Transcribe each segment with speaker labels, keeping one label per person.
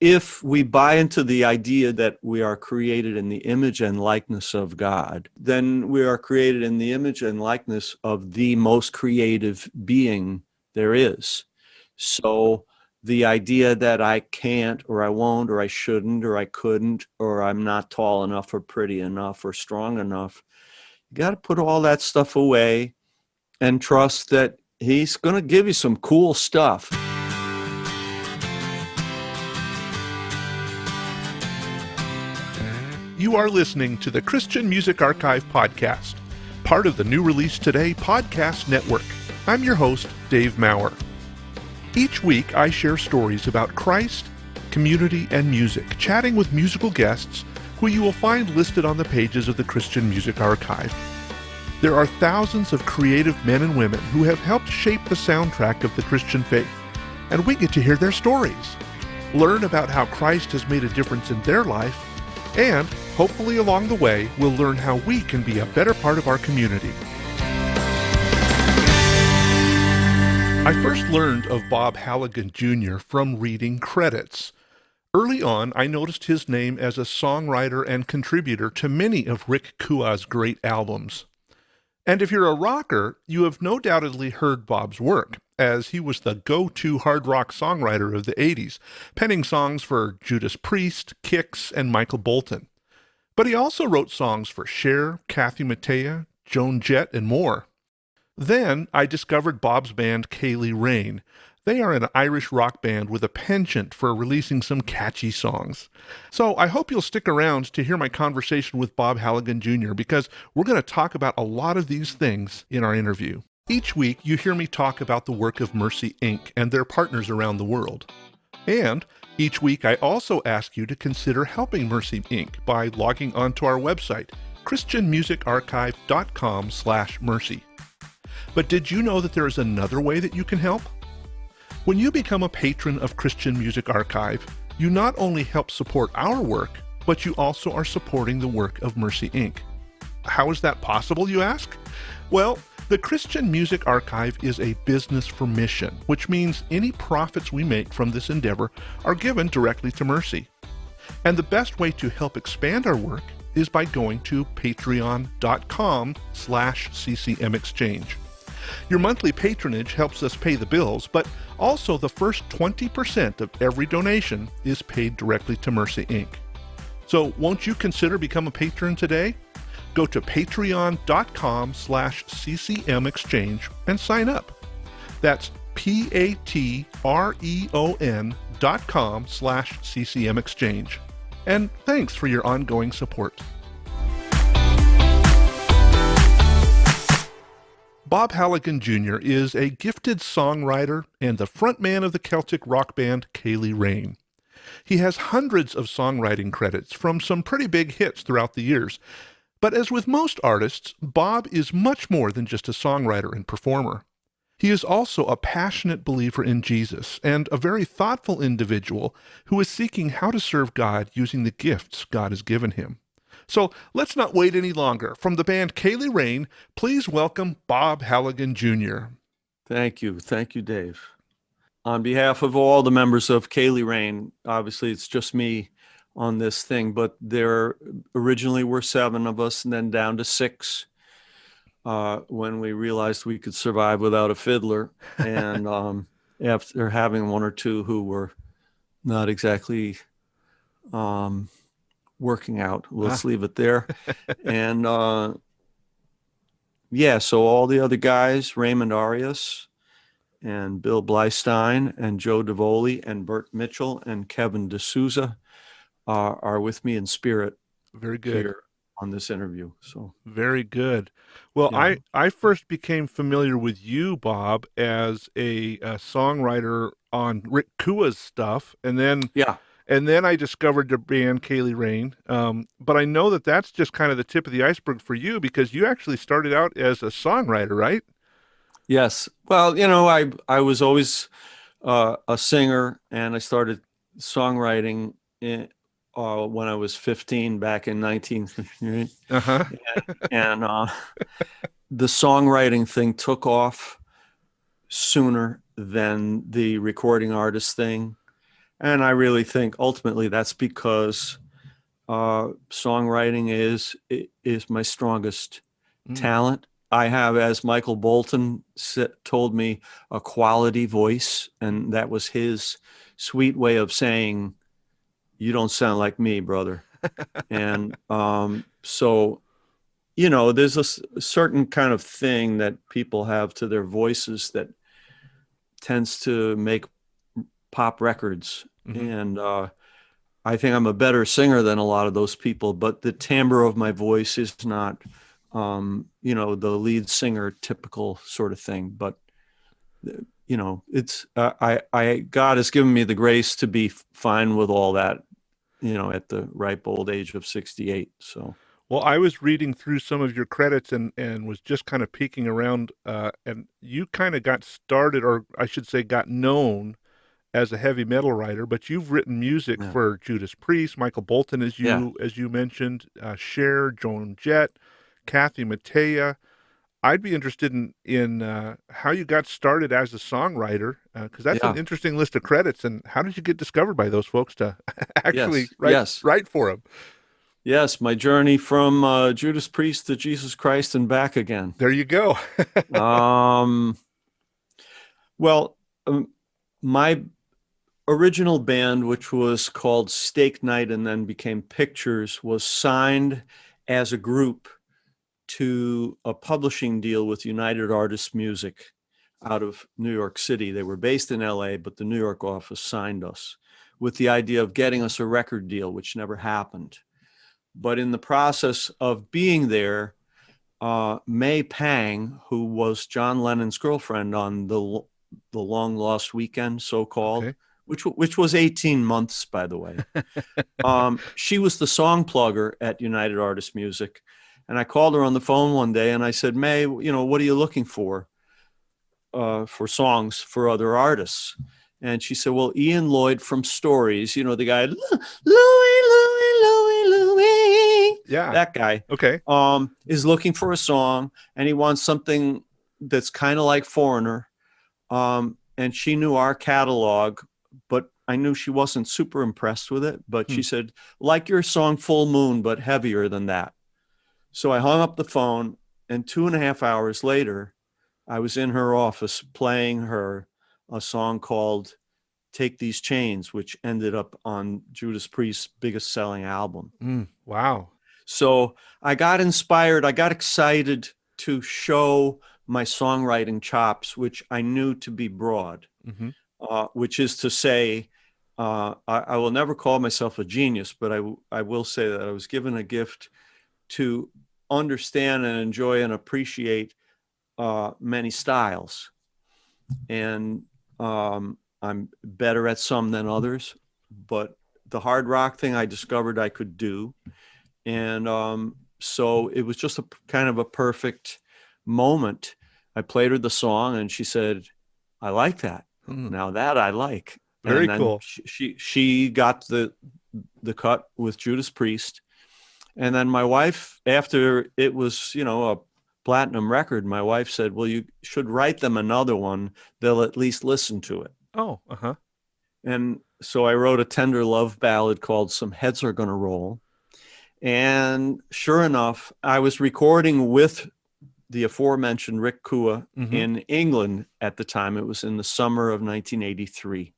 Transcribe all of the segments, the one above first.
Speaker 1: if we buy into the idea that we are created in the image and likeness of God, then we are created in the image and likeness of the most creative being there is. So the idea that I can't, or I won't, or I shouldn't, or I couldn't, or I'm not tall enough, or pretty enough, or strong enough, you got to put all that stuff away and trust that he's going to give you some cool stuff.
Speaker 2: You are listening to the Christian Music Archive podcast, part of the New Release Today podcast network. I'm your host, Dave Maurer. Each week, I share stories about Christ, community, and music, chatting with musical guests who you will find listed on the pages of the Christian Music Archive. There are thousands of creative men and women who have helped shape the soundtrack of the Christian faith, and we get to hear their stories, learn about how Christ has made a difference in their life, and hopefully along the way, we'll learn how we can be a better part of our community. I first learned of Bob Halligan Jr. from reading credits. Early on, I noticed his name as a songwriter and contributor to many of Rick Cua's great albums. And if you're a rocker, you have no doubtedly heard Bob's work, as he was the go-to hard rock songwriter of the 80s, penning songs for Judas Priest, Kix, and Michael Bolton. But he also wrote songs for Cher, Mattea, Joan Jett, and more. Then I discovered Bob's band Ceili Rain. They are an Irish rock band with a penchant for releasing some catchy songs. So I hope you'll stick around to hear my conversation with Bob Halligan Jr. because we're going to talk about a lot of these things in our interview. Each week, you hear me talk about the work of Mercy Inc. and their partners around the world. And each week, I also ask you to consider helping Mercy Inc. by logging onto our website, christianmusicarchive.com/mercy. But did you know that there is another way that you can help? When you become a patron of Christian Music Archive, you not only help support our work, but you also are supporting the work of Mercy Inc. How is that possible, you ask? Well, the Christian Music Archive is a business for mission, which means any profits we make from this endeavor are given directly to Mercy. And the best way to help expand our work is by going to patreon.com/ccmexchange. Your monthly patronage helps us pay the bills, but also the first 20% of every donation is paid directly to Mercy Inc. So won't you consider become a patron today? Go to patreon.com/ccmexchange and sign up. That's patreon.com/ccmexchange. And thanks for your ongoing support. Bob Halligan Jr. is a gifted songwriter and the frontman of the Celtic rock band Ceili Rain. He has hundreds of songwriting credits from some pretty big hits throughout the years. But as with most artists, Bob is much more than just a songwriter and performer. He is also a passionate believer in Jesus and a very thoughtful individual who is seeking how to serve God using the gifts God has given him. So let's not wait any longer. From the band Ceili Rain, please welcome Bob Halligan Jr.
Speaker 1: Thank you. Thank you, Dave. On behalf of all the members of Ceili Rain, obviously it's just me on this thing, but there originally were 7 of us and then down to 6 when we realized we could survive without a fiddler. And after having 1 or 2 who were not exactly working out, let's leave it there. And so all the other guys, Raymond Arias and Bill Blystein and Joe DeVoli and Bert Mitchell and Kevin D'Souza are with me in spirit.
Speaker 2: Very good.
Speaker 1: Here on this interview. So
Speaker 2: very good. Well, yeah. I first became familiar with you, Bob, as a songwriter on Rick Cua's stuff, and then I discovered the band Ceili Rain. But I know that that's just kind of the tip of the iceberg for you because you actually started out as a songwriter, right?
Speaker 1: Yes. Well, I was always a singer, and I started songwriting when I was 15 back in 1958. And the songwriting thing took off sooner than the recording artist thing. And I really think ultimately that's because songwriting is my strongest
Speaker 2: Mm.
Speaker 1: talent. I have, as Michael Bolton told me, a quality voice, and that was his sweet way of saying, "You don't sound like me, brother." And so, there's a certain kind of thing that people have to their voices that tends to make pop records.
Speaker 2: Mm-hmm.
Speaker 1: And I think I'm a better singer than a lot of those people, but the timbre of my voice is not, the lead singer typical sort of thing. But, it's, God has given me the grace to be fine with all that, at the ripe old age of 68. So,
Speaker 2: Well, I was reading through some of your credits and was just kind of peeking around, and you kind of got started, or I should say, got known as a heavy metal writer. But you've written music
Speaker 1: yeah.
Speaker 2: for Judas Priest, Michael Bolton, as
Speaker 1: Yeah.
Speaker 2: you mentioned, Cher, Joan Jett, Kathy Mattea. I'd be interested in how you got started as a songwriter, because that's an
Speaker 1: Yeah.
Speaker 2: interesting list of credits. And how did you get discovered by those folks to actually
Speaker 1: Yes. Yes.
Speaker 2: write for them?
Speaker 1: Yes. My journey from Judas Priest to Jesus Christ and back again.
Speaker 2: There you go.
Speaker 1: Um, well, my original band, which was called Steak Night and then became Pictures, was signed as a group to a publishing deal with United Artists Music out of New York City. They were based in LA, but the New York office signed us with the idea of getting us a record deal, which never happened. But in the process of being there, May Pang, who was John Lennon's girlfriend on the Long Lost Weekend, so-called,
Speaker 2: Okay.
Speaker 1: which was 18 months, by the way. She was the song plugger at United Artists Music. And I called her on the phone one day and I said, May, what are you looking for songs for other artists? And she said, well, Ian Lloyd from Stories, the guy, Louie,
Speaker 2: Yeah.
Speaker 1: that guy,
Speaker 2: Okay.
Speaker 1: is looking for a song and he wants something that's kind of like Foreigner. And she knew our catalog, but I knew she wasn't super impressed with it. But she said, like your song Full Moon, but heavier than that. So I hung up the phone, and 2.5 hours later, I was in her office playing her a song called Take These Chains, which ended up on Judas Priest's biggest selling album.
Speaker 2: Wow.
Speaker 1: So I got inspired. I got excited to show my songwriting chops, which I knew to be broad,
Speaker 2: Mm-hmm.
Speaker 1: which is to say, I will never call myself a genius, but I will say that I was given a gift to understand and enjoy and appreciate many styles. And I'm better at some than others, but the hard rock thing I discovered I could do. And so it was just a kind of a perfect moment. I played her the song and she said, I like that. Now that I like.
Speaker 2: Very
Speaker 1: And then
Speaker 2: cool.
Speaker 1: she got the cut with Judas Priest. And then my wife, after it was, a platinum record, my wife said, well, you should write them another one. They'll at least listen to it.
Speaker 2: Oh, uh-huh.
Speaker 1: And so I wrote a tender love ballad called Some Heads Are Gonna Roll. And sure enough, I was recording with the aforementioned Rick Cua in England at the time. It was in the summer of 1983.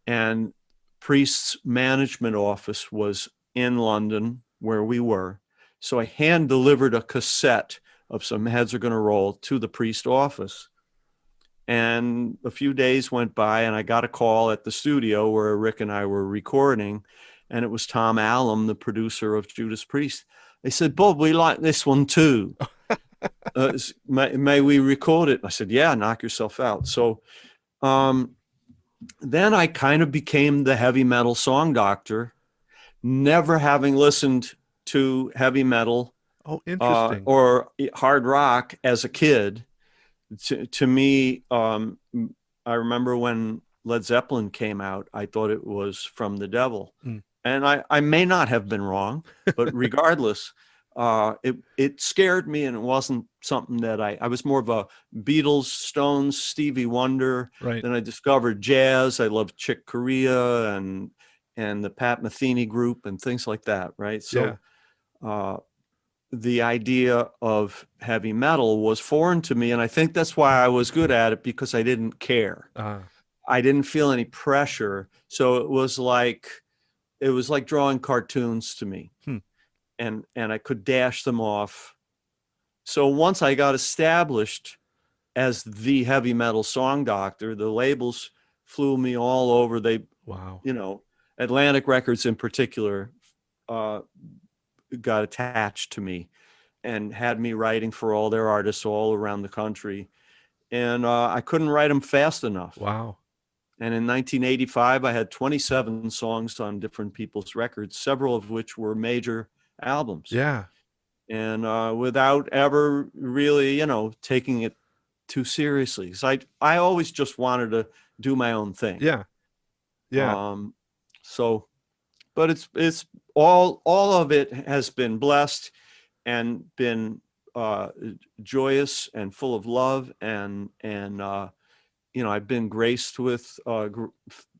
Speaker 1: And Priest's management office was in London, where we were. So I hand delivered a cassette of Some Heads Are Gonna Roll to the Priest office. And a few days went by and I got a call at the studio where Rick and I were recording. And it was Tom Allom, the producer of Judas Priest. They said, Bob, we like this one too. May we record it? I said, yeah, knock yourself out. So then I kind of became the heavy metal song doctor, never having listened to heavy metal
Speaker 2: Oh, interesting.
Speaker 1: or hard rock as a kid. To me, I remember when Led Zeppelin came out, I thought it was from the devil. And I may not have been wrong, but regardless, it scared me, and it wasn't something that I was more of a Beatles, Stones, Stevie Wonder.
Speaker 2: Right.
Speaker 1: Then I discovered jazz. I loved Chick Corea and the Pat Metheny group and things like that, right?
Speaker 2: Yeah.
Speaker 1: So the idea of heavy metal was foreign to me, and I think that's why I was good at it, because I didn't care. I didn't feel any pressure, so it was like drawing cartoons to me. And I could dash them off. So once I got established as the heavy metal song doctor, the labels flew me all over.
Speaker 2: Wow.
Speaker 1: Atlantic Records in particular got attached to me and had me writing for all their artists all around the country. And I couldn't write them fast enough.
Speaker 2: Wow.
Speaker 1: And in 1985, I had 27 songs on different people's records, several of which were major albums.
Speaker 2: Yeah.
Speaker 1: And without ever really, taking it too seriously. Because I always just wanted to do my own thing.
Speaker 2: Yeah. Yeah.
Speaker 1: But it's all of it has been blessed and been joyous and full of love, and I've been graced with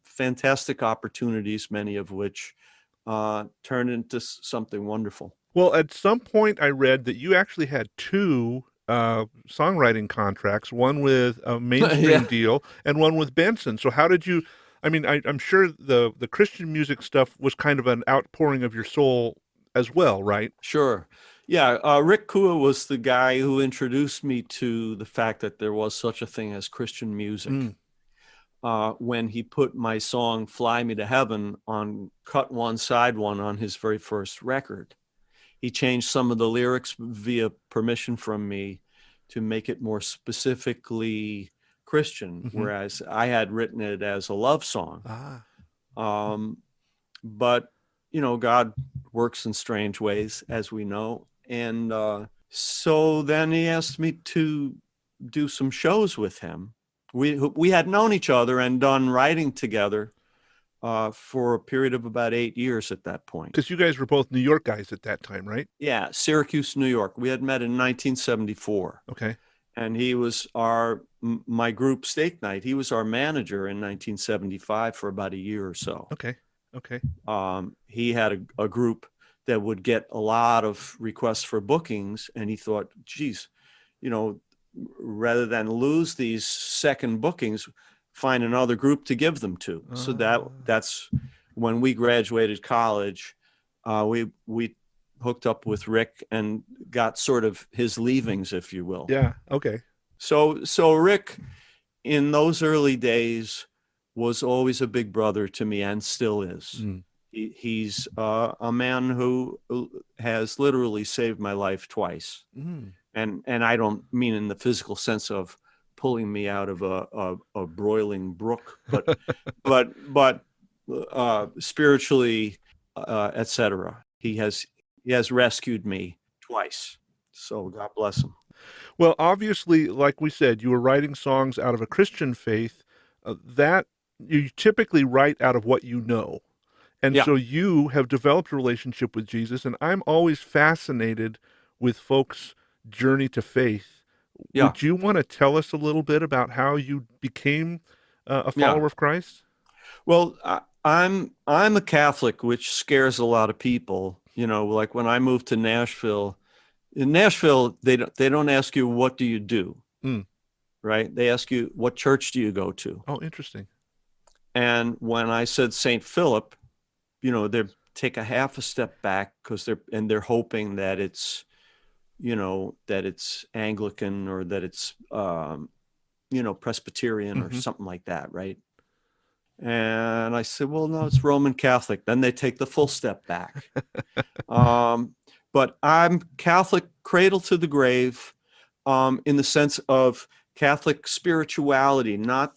Speaker 1: fantastic opportunities, many of which turned into something wonderful.
Speaker 2: Well, at some point I read that you actually had two songwriting contracts, one with a mainstream deal and one with Benson. So how did you, I'm sure the Christian music stuff was kind of an outpouring of your soul as well, right?
Speaker 1: Sure. Yeah. Rick Cua was the guy who introduced me to the fact that there was such a thing as Christian music. When he put my song Fly Me to Heaven on Cut One, Side One on his very first record. He changed some of the lyrics via permission from me to make it more specifically Christian, whereas I had written it as a love song. But, God works in strange ways, as we know. And so then he asked me to do some shows with him. We had known each other and done writing together for a period of about 8 years at that point.
Speaker 2: Because you guys were both New York guys at that time, right?
Speaker 1: Yeah, Syracuse, New York. We had met in 1974.
Speaker 2: Okay.
Speaker 1: And he was my group Steak Night. He was our manager in 1975 for about a year or so.
Speaker 2: Okay.
Speaker 1: He had a group that would get a lot of requests for bookings, and he thought, geez, rather than lose these second bookings, find another group to give them to. So that's when we graduated college. We hooked up with Rick and got sort of his leavings, if you will.
Speaker 2: Yeah. Okay.
Speaker 1: So Rick, in those early days, was always a big brother to me, and still is. He's a man who has literally saved my life twice. And I don't mean in the physical sense of pulling me out of a broiling brook, but spiritually, etc. He has rescued me twice. So God bless him.
Speaker 2: Well, obviously, like we said, you were writing songs out of a Christian faith that you typically write out of what you know. And so you have developed a relationship with Jesus, and I'm always fascinated with folks' journey to faith. Would you want to tell us a little bit about how you became a follower of Christ?
Speaker 1: Well, I'm a Catholic, which scares a lot of people. Like when I moved to Nashville. In Nashville, they don't ask you what do you do, right? They ask you what church do you go to.
Speaker 2: Oh, interesting. And
Speaker 1: when I said St. Philip, they take a half a step back because they're hoping that it's Anglican or that it's Presbyterian or something like that, right? And I said, well, no, it's Roman Catholic. Then they take the full step back. But I'm Catholic cradle to the grave, in the sense of Catholic spirituality, not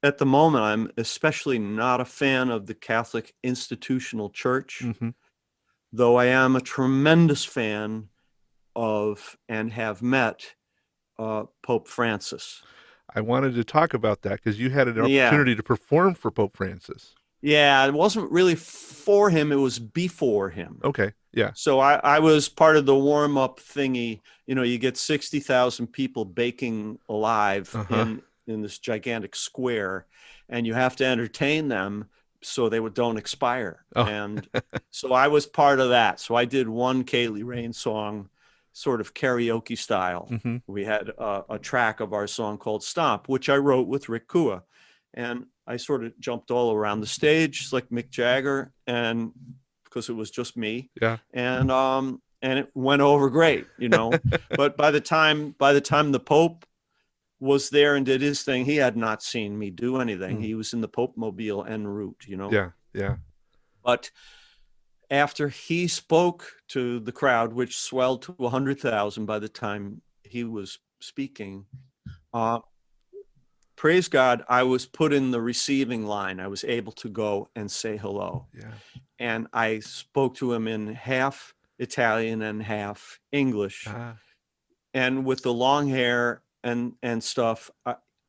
Speaker 1: at the moment. I'm especially not a fan of the Catholic institutional church, though I am a tremendous fan of and have met Pope Francis.
Speaker 2: I wanted to talk about that because you had an opportunity to perform for Pope Francis.
Speaker 1: Yeah, it wasn't really for him. It was before him.
Speaker 2: Okay. Yeah.
Speaker 1: So I was part of the warm up thingy. You know, you get 60,000 people baking alive
Speaker 2: Uh-huh.
Speaker 1: in this gigantic square, and you have to entertain them so they don't expire.
Speaker 2: Oh.
Speaker 1: And so I was part of that. So I did one Ceili Rain song, sort of karaoke style.
Speaker 2: Hmm.
Speaker 1: We had a track of our song called Stomp, which I wrote with Rick Cua. And I sort of jumped all around the stage like Mick Jagger, and because it was just me,
Speaker 2: Yeah.
Speaker 1: and it went over great, you know. But by the time the Pope was there and did his thing, he had not seen me do anything.
Speaker 2: Mm.
Speaker 1: He was in the Pope mobile en route, you know.
Speaker 2: Yeah. Yeah.
Speaker 1: But after he spoke to the crowd, which swelled to 100,000 by the time he was speaking, uh, praise God, I was put in the receiving line. I was able to go and say hello.
Speaker 2: Yeah.
Speaker 1: And I spoke to him in half Italian and half English.
Speaker 2: Ah.
Speaker 1: And with the long hair and stuff,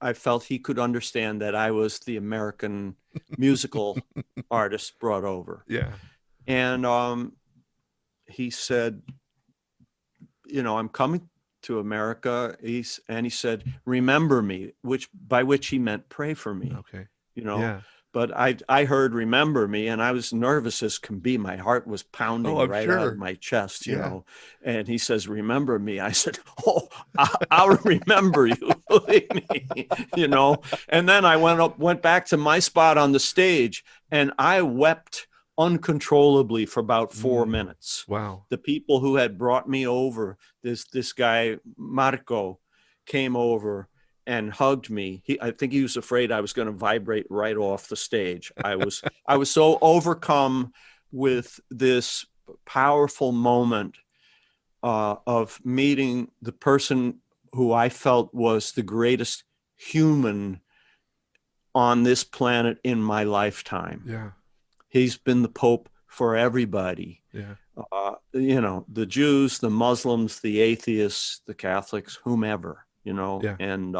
Speaker 1: I felt he could understand that I was the American musical artist brought over.
Speaker 2: Yeah.
Speaker 1: And he said, you know, I'm coming to America. He said, remember me, by which he meant pray for me.
Speaker 2: Okay.
Speaker 1: You know.
Speaker 2: Yeah.
Speaker 1: But I heard remember me, and I was nervous as can be. My heart was pounding
Speaker 2: I'm
Speaker 1: right
Speaker 2: sure.
Speaker 1: out of my chest, you
Speaker 2: Yeah.
Speaker 1: know. And he says, remember me. I said, oh, I'll remember you, believe me, you know. And then I went back to my spot on the stage, and I wept uncontrollably for about 4 minutes.
Speaker 2: Wow.
Speaker 1: The people who had brought me over, this guy, Marco, came over and hugged me. I think he was afraid I was going to vibrate right off the stage. I was so overcome with this powerful moment of meeting the person who I felt was the greatest human on this planet in my lifetime.
Speaker 2: Yeah.
Speaker 1: He's been the Pope for everybody.
Speaker 2: Yeah.
Speaker 1: You know, the Jews, the Muslims, the atheists, the Catholics, whomever. You know,
Speaker 2: Yeah.
Speaker 1: and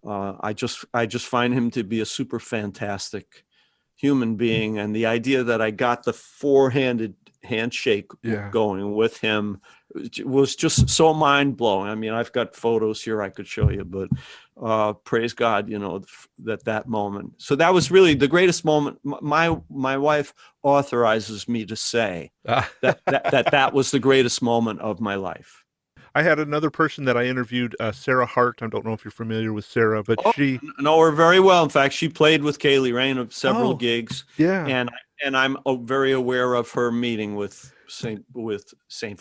Speaker 1: I just find him to be a super fantastic human being, and the idea that I got the four-handed handshake going with him was just so mind-blowing. I mean, I've got photos here I could show you, but praise God, you know, that moment. So that was really the greatest moment. My wife authorizes me to say that was the greatest moment of my life.
Speaker 2: I had another person that I interviewed, Sarah Hart. I don't know if you're familiar with Sarah, but she
Speaker 1: know her very well. In fact, she played with Ceili Rain of several gigs.
Speaker 2: Yeah.
Speaker 1: And I'm very aware of her meeting with Saint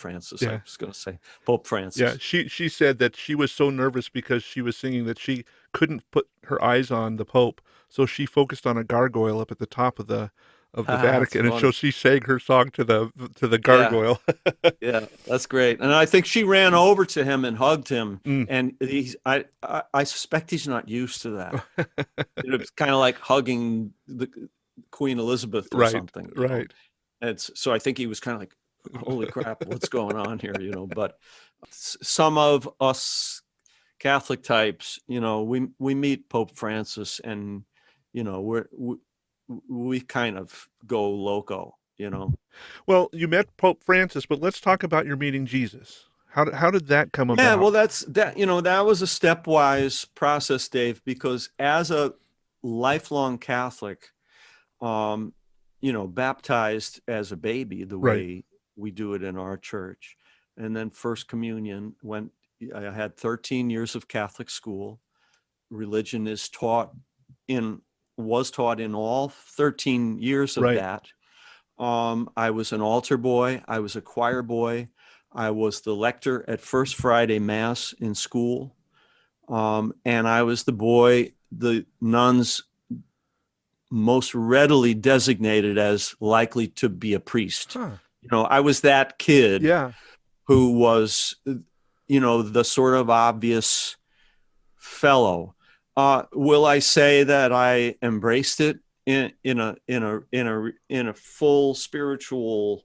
Speaker 1: Francis. I was going to say Pope Francis.
Speaker 2: Yeah, she said that she was so nervous because she was singing that she couldn't put her eyes on the Pope, so she focused on a gargoyle up at the top of the Vatican, and so she sang her song to the gargoyle.
Speaker 1: Yeah, that's great. And I think she ran over to him and hugged him. And I suspect he's not used to that. It's kind of like hugging the Queen Elizabeth or something.
Speaker 2: Right.
Speaker 1: And so I think he was kind of like, holy crap, what's going on here? You know, but some of us Catholic types, you know, we meet Pope Francis, and you know, we kind of go loco, you know.
Speaker 2: Well, you met Pope Francis, but let's talk about your meeting Jesus. How did that come about?
Speaker 1: Yeah, well, you know, that was a stepwise process, Dave, because as a lifelong Catholic, you know, baptized as a baby the way we do it in our church, and then First Communion. I had 13 years of Catholic school. Religion was taught in all 13 years of that. I was an altar boy. I was a choir boy. I was the lector at First Friday Mass in school. And I was the boy the nuns most readily designated as likely to be a priest. You know, I was that kid who was, you know, the sort of obvious fellow. Will I say that I embraced it in a full spiritual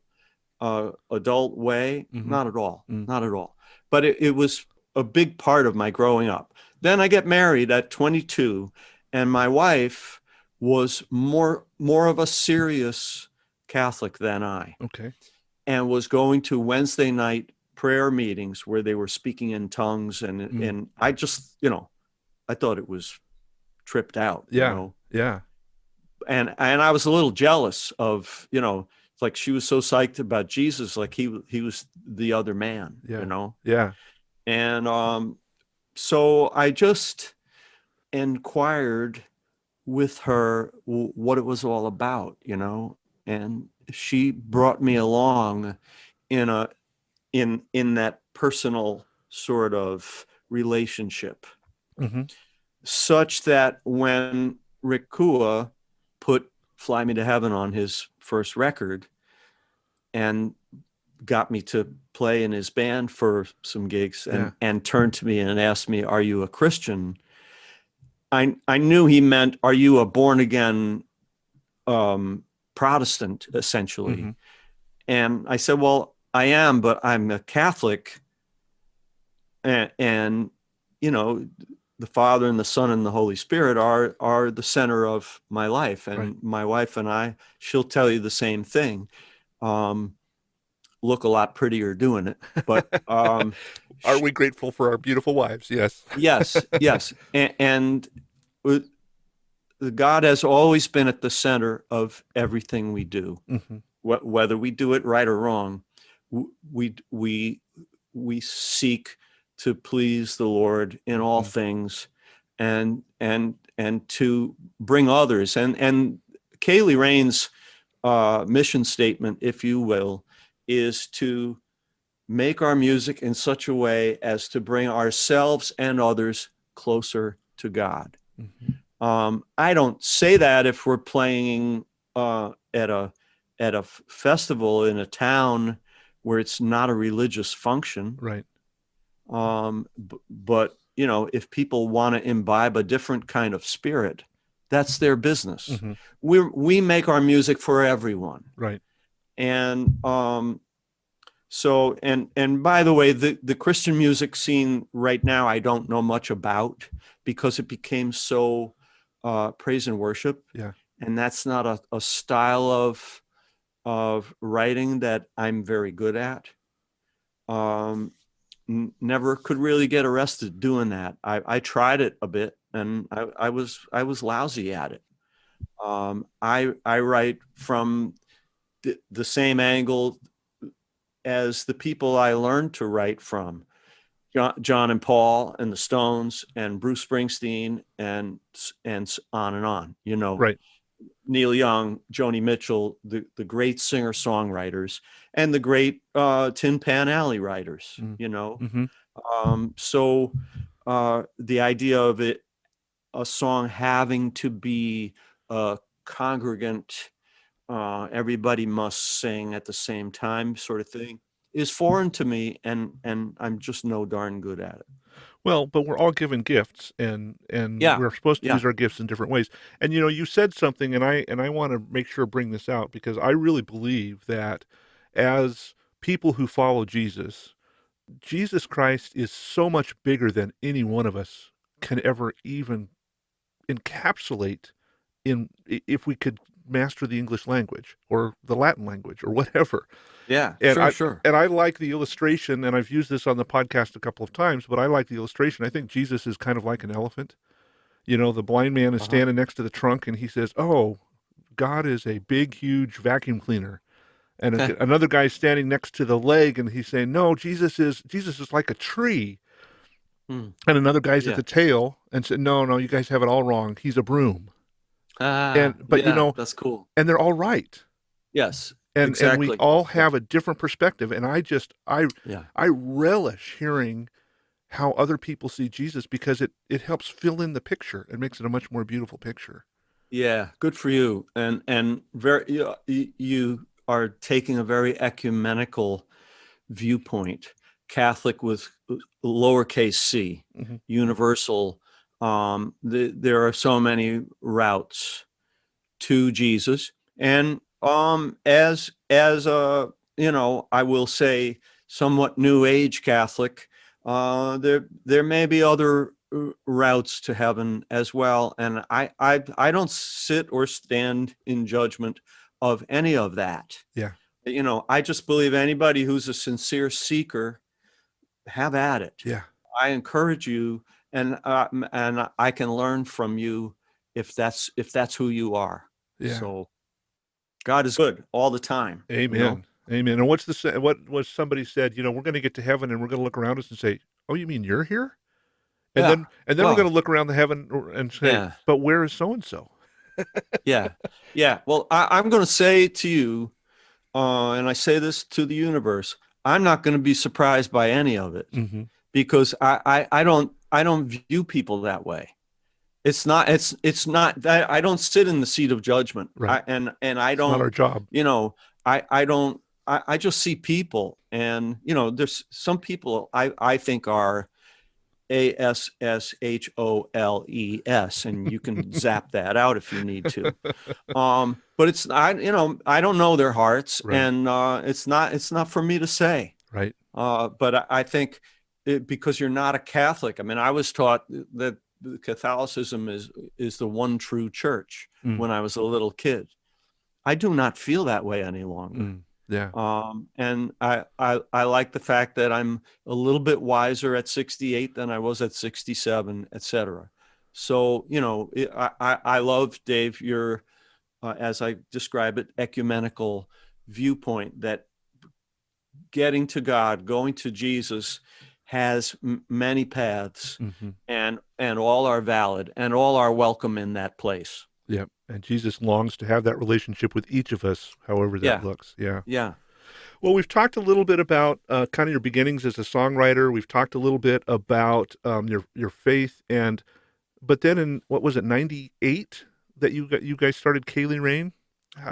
Speaker 1: adult way? Not at all. Not at all. But it was a big part of my growing up. Then I get married at 22, and my wife was more of a serious Catholic than I,
Speaker 2: Okay.
Speaker 1: and was going to Wednesday night prayer meetings where they were speaking in tongues, and I just, I thought it was tripped out,
Speaker 2: Yeah. Yeah.
Speaker 1: and I was a little jealous of, like she was so psyched about Jesus, like he was the other man,
Speaker 2: Yeah. Yeah.
Speaker 1: and so I just inquired with her what it was all about, and she brought me along in that personal sort of relationship,
Speaker 2: Mm-hmm.
Speaker 1: such that when Rick Cua put Fly Me to Heaven on his first record and got me to play in his band for some gigs, and turned to me and asked me, "Are you a Christian?" I knew he meant, "Are you a born again Protestant, essentially?"
Speaker 2: Mm-hmm.
Speaker 1: And I said, "Well, I am, but I'm a Catholic, and the Father and the Son and the Holy Spirit are the center of my life, and
Speaker 2: Right.
Speaker 1: my wife and I, she'll tell you the same thing. Look a lot prettier doing it, but
Speaker 2: Are we grateful for our beautiful wives? Yes.
Speaker 1: yes, and God has always been at the center of everything we do,
Speaker 2: Mm-hmm.
Speaker 1: whether we do it right or wrong. We seek to please the Lord in all
Speaker 2: Mm-hmm.
Speaker 1: things, and to bring others. And Ceili Rain's mission statement, if you will, is to make our music in such a way as to bring ourselves and others closer to God.
Speaker 2: Mm-hmm.
Speaker 1: I don't say that if we're playing at a festival in a town where it's not a religious function.
Speaker 2: Right.
Speaker 1: But if people want to imbibe a different kind of spirit, that's their business.
Speaker 2: Mm-hmm.
Speaker 1: We make our music for everyone.
Speaker 2: Right.
Speaker 1: And so, and by the way, the Christian music scene right now, I don't know much about, because it became so praise and worship.
Speaker 2: Yeah.
Speaker 1: And that's not a style of writing that I'm very good at. Never could really get arrested doing that. I tried it a bit, and I was lousy at it. I write from the same angle as the people I learned to write from, John and Paul and the Stones and Bruce Springsteen and on and on.
Speaker 2: Right.
Speaker 1: Neil Young, Joni Mitchell, the great singer-songwriters, and the great Tin Pan Alley writers,
Speaker 2: Mm-hmm.
Speaker 1: So the idea of a song having to be a congregant, everybody must sing at the same time sort of thing, is foreign to me, and I'm just no darn good at it.
Speaker 2: Well, but we're all given gifts, and
Speaker 1: Yeah,
Speaker 2: we're supposed to
Speaker 1: yeah.
Speaker 2: use our gifts in different ways. And you said something, and I want to make sure to bring this out, because I really believe that as people who follow Jesus, Jesus Christ is so much bigger than any one of us can ever even encapsulate in, if we could master the English language or the Latin language or whatever.
Speaker 1: Yeah,
Speaker 2: And
Speaker 1: sure.
Speaker 2: I like the illustration, and I've used this on the podcast a couple of times, but I like the illustration. I think Jesus is kind of like an elephant. The blind man is
Speaker 1: Uh-huh.
Speaker 2: standing next to the trunk, and he says, "Oh, God is a big, huge vacuum cleaner." And another guy's standing next to the leg, and he's saying, "No, Jesus is like a tree."
Speaker 1: Hmm.
Speaker 2: And another guy's at
Speaker 1: Yeah.
Speaker 2: the tail and said, "No, no, you guys have it all wrong. He's a broom." But
Speaker 1: Yeah, that's cool.
Speaker 2: and they're all right.
Speaker 1: Yes,
Speaker 2: And we
Speaker 1: exactly.
Speaker 2: all
Speaker 1: Yeah.
Speaker 2: have a different perspective. And
Speaker 1: Yeah.
Speaker 2: I relish hearing how other people see Jesus, because it helps fill in the picture and makes it a much more beautiful picture.
Speaker 1: Yeah, good for you. And very you are taking a very ecumenical viewpoint, Catholic with lowercase c,
Speaker 2: Mm-hmm.
Speaker 1: universal. There are so many routes to Jesus, and as a I will say somewhat new age Catholic, there may be other routes to heaven as well. And I don't sit or stand in judgment of any of that.
Speaker 2: Yeah.
Speaker 1: I just believe anybody who's a sincere seeker, have at it.
Speaker 2: Yeah.
Speaker 1: I encourage you, and I can learn from you if that's who you are.
Speaker 2: Yeah.
Speaker 1: So God is good all the time.
Speaker 2: Amen. Amen. And what somebody said, we're going to get to heaven and we're going to look around us and say, "Oh, you mean you're here?" And
Speaker 1: Yeah.
Speaker 2: then we're going to look around the heaven and say,
Speaker 1: Yeah.
Speaker 2: "But where is so and so?"
Speaker 1: Yeah. Yeah. Well, I'm going to say to you, and I say this to the universe, I'm not going to be surprised by any of it,
Speaker 2: Mm-hmm.
Speaker 1: because I don't view people that way. It's not that I don't sit in the seat of judgment.
Speaker 2: Right.
Speaker 1: And I
Speaker 2: It's
Speaker 1: don't,
Speaker 2: not our job.
Speaker 1: I just see people, and there's some people I think are ASSHOLES, and you can zap that out if you need to. But it's I don't know their hearts,
Speaker 2: Right.
Speaker 1: and it's not for me to say.
Speaker 2: Right.
Speaker 1: But I think because you're not a Catholic. I mean, I was taught that Catholicism is the one true church when I was a little kid. I do not feel that way any longer.
Speaker 2: Yeah.
Speaker 1: And I like the fact that I'm a little bit wiser at 68 than I was at 67, etc. So, I love, Dave, your, as I describe it, ecumenical viewpoint that getting to God, going to Jesus, has many paths, and all are valid, and all are welcome in that place.
Speaker 2: Yep. And Jesus longs to have that relationship with each of us, however that looks. Yeah.
Speaker 1: Yeah.
Speaker 2: Well, we've talked a little bit about kind of your beginnings as a songwriter. We've talked a little bit about your faith, but then in, what was it, 98 that you guys started Ceili Rain?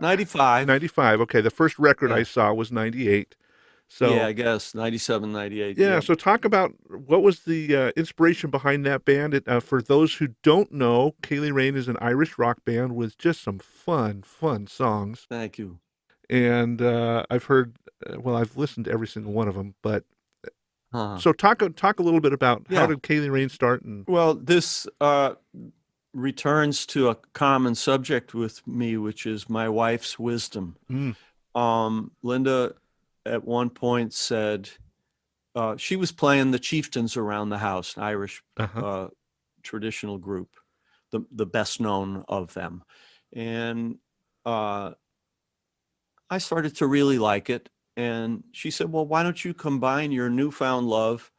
Speaker 1: 95.
Speaker 2: 95. Okay. The first record I saw was 98. So
Speaker 1: yeah, I guess 97, 98.
Speaker 2: Yeah. So talk about what was the inspiration behind that band. For those who don't know, Ceili Rain is an Irish rock band with just some fun songs.
Speaker 1: Thank you.
Speaker 2: And I've heard, I've listened to every single one of them. But so talk a little bit about how did Ceili Rain start?
Speaker 1: Well, this returns to a common subject with me, which is my wife's wisdom. Linda at one point said, she was playing the Chieftains around the house, an Irish traditional group, the best known of them. And I started to really like it. And she said, well, why don't you combine your newfound love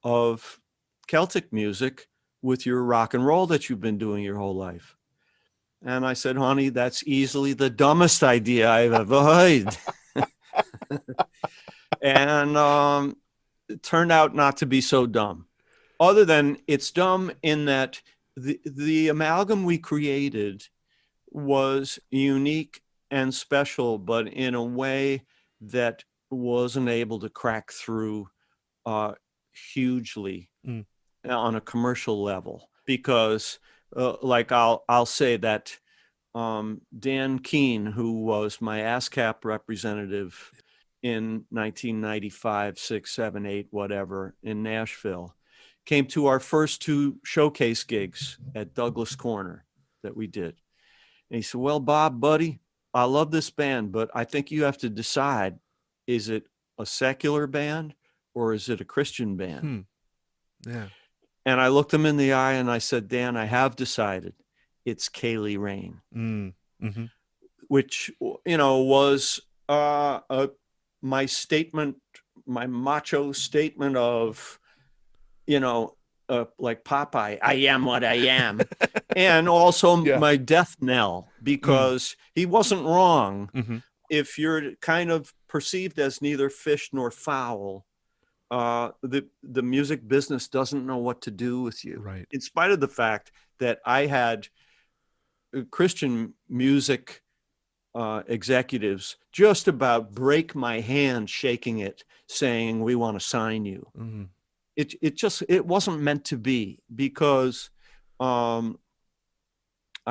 Speaker 1: of Celtic music with your rock and roll that you've been doing your whole life? And I said, honey, that's easily the dumbest idea I've ever heard. And it turned out not to be so dumb, other than it's dumb in that the amalgam we created was unique and special, but in a way that wasn't able to crack through hugely on a commercial level, because like I'll say that Dan Keene, who was my ASCAP representative in 1995, 6, 7, 8, whatever, in Nashville, came to our first two showcase gigs at Douglas Corner that we did. And he said, well, Bob, buddy, I love this band, but I think you have to decide, is it a secular band or is it a Christian band?
Speaker 2: Yeah.
Speaker 1: And I looked him in the eye and I said, Dan, I have decided it's Ceili Rain, which, was my statement, my macho statement of, like Popeye, I am what I am. And also my death knell, because he wasn't wrong. If you're kind of perceived as neither fish nor fowl, the music business doesn't know what to do with you.
Speaker 2: Right.
Speaker 1: In spite of the fact that I had Christian music executives just about break my hand shaking it, saying, we want to sign you. It wasn't meant to be, because I